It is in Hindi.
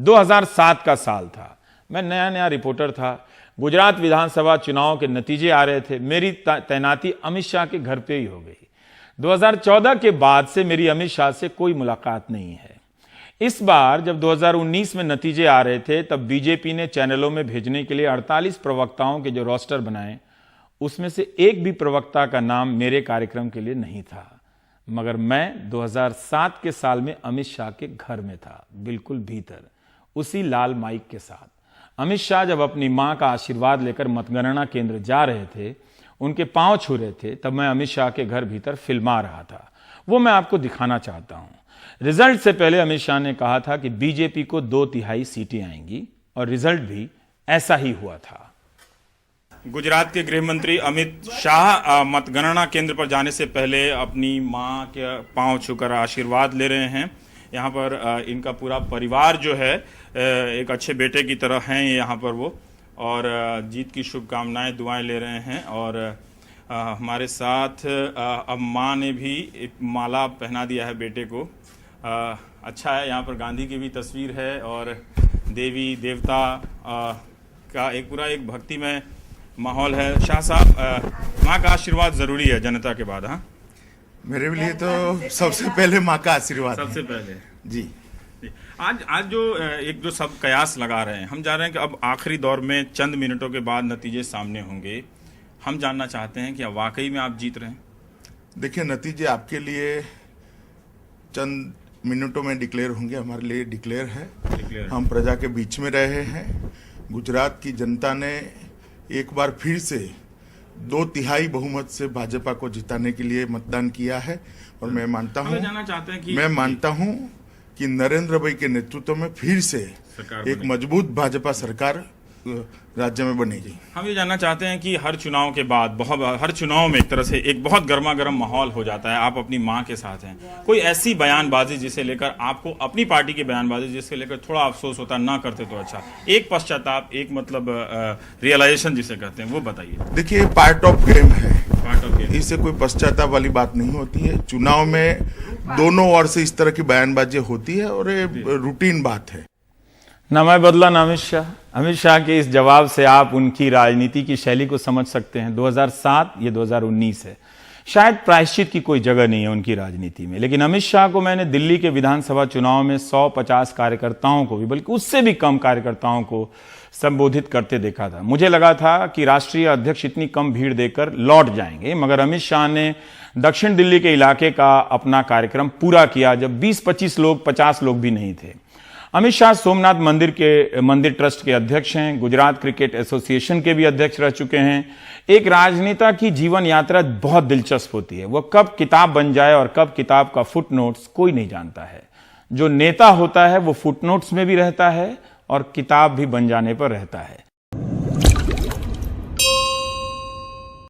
2007 का साल था। मैं नया नया रिपोर्टर था। गुजरात विधानसभा चुनाव के नतीजे आ रहे थे। मेरी तैनाती अमित शाह के घर पे ही हो गई। 2014 के बाद से मेरी अमित शाह से कोई मुलाकात नहीं है। इस बार जब 2019 में नतीजे आ रहे थे तब बीजेपी ने चैनलों में भेजने के लिए 48 प्रवक्ताओं के जो रोस्टर बनाए, उसमें से एक भी प्रवक्ता का नाम मेरे कार्यक्रम के लिए नहीं था। मगर मैं 2007 के साल में अमित शाह के घर में था, बिल्कुल भीतर, उसी लाल माइक के साथ। अमित शाह जब अपनी मां का आशीर्वाद लेकर मतगणना केंद्र जा रहे थे, उनके पांव छू रहे थे, तब मैं अमित शाह के घर भीतर फिल्मा रहा था। वो मैं आपको दिखाना चाहता हूं। रिजल्ट से पहले अमित शाह ने कहा था कि बीजेपी को 2/3 सीटें आएंगी, और रिजल्ट भी ऐसा ही हुआ था। गुजरात के गृह मंत्री अमित शाह मतगणना केंद्र पर जाने से पहले अपनी मां के पांव छूकर आशीर्वाद ले रहे हैं। यहाँ पर इनका पूरा परिवार जो है एक अच्छे बेटे की तरह हैं यहाँ पर वो, और जीत की शुभकामनाएं दुआएं ले रहे हैं। और हमारे साथ अब माँ ने भी एक माला पहना दिया है बेटे को। अच्छा है, यहाँ पर गांधी की भी तस्वीर है और देवी देवता का एक पूरा एक भक्तिमय माहौल है। शाह साहब, माँ का आशीर्वाद जरूरी है जनता के बाद? हाँ, मेरे लिए तो सबसे पहले माँ का आशीर्वाद सबसे पहले जी। आज जो एक जो सब कयास लगा रहे हैं, हम जा रहे हैं कि अब आखिरी दौर में चंद मिनटों के बाद नतीजे सामने होंगे। हम जानना चाहते हैं कि वाकई में आप जीत रहे हैं? देखिए, नतीजे आपके लिए चंद मिनटों में डिक्लेयर होंगे, हमारे लिए डिक्लेयर है। हम प्रजा के बीच में रहे हैं। गुजरात की जनता ने एक बार फिर से 2/3 बहुमत से भाजपा को जिताने के लिए मतदान किया है। और मैं मानता हूं कि नरेंद्र भाई के नेतृत्व में फिर से एक मजबूत भाजपा सरकार राज्य में बनेगी। हम ये जानना चाहते हैं कि हर चुनाव के बाद हर चुनाव में एक तरह से एक बहुत गर्मा गर्म माहौल हो जाता है। आप अपनी मां के साथ हैं, कोई ऐसी बयानबाजी जिसे लेकर आपको, अपनी पार्टी की बयानबाजी जिससे लेकर थोड़ा अफसोस होता, ना करते तो अच्छा, एक पश्चाताप, एक मतलब रियलाइजेशन जिसे कहते हैं, वो बताइए। देखिए, पार्ट ऑफ गेम है, पार्ट ऑफ गेम, इससे कोई पश्चाताप वाली बात नहीं होती है। चुनाव में दोनों ओर से इस तरह की बयानबाजी होती है और ये रूटीन बात है। ना मैं बदला ना अमित शाह। अमित शाह के इस जवाब से आप उनकी राजनीति की शैली को समझ सकते हैं। 2007, ये 2019 है। शायद प्रायश्चित की कोई जगह नहीं है उनकी राजनीति में। लेकिन अमित शाह को मैंने दिल्ली के विधानसभा चुनाव में 150 कार्यकर्ताओं को भी, बल्कि उससे भी कम कार्यकर्ताओं को संबोधित करते देखा था। मुझे लगा था कि राष्ट्रीय अध्यक्ष इतनी कम भीड़ देकर लौट जाएंगे, मगर अमित शाह ने दक्षिण दिल्ली के इलाके का अपना कार्यक्रम पूरा किया, जब 20-25 लोग, 50 लोग भी नहीं थे। अमित शाह सोमनाथ मंदिर ट्रस्ट के अध्यक्ष हैं, गुजरात क्रिकेट एसोसिएशन के भी अध्यक्ष रह चुके हैं। एक राजनेता की जीवन यात्रा बहुत दिलचस्प होती है। वह कब किताब बन जाए और कब किताब का फुटनोट्स कोई नहीं जानता है। जो नेता होता है वो फुटनोट्स में भी रहता है और किताब भी बन जाने पर रहता है।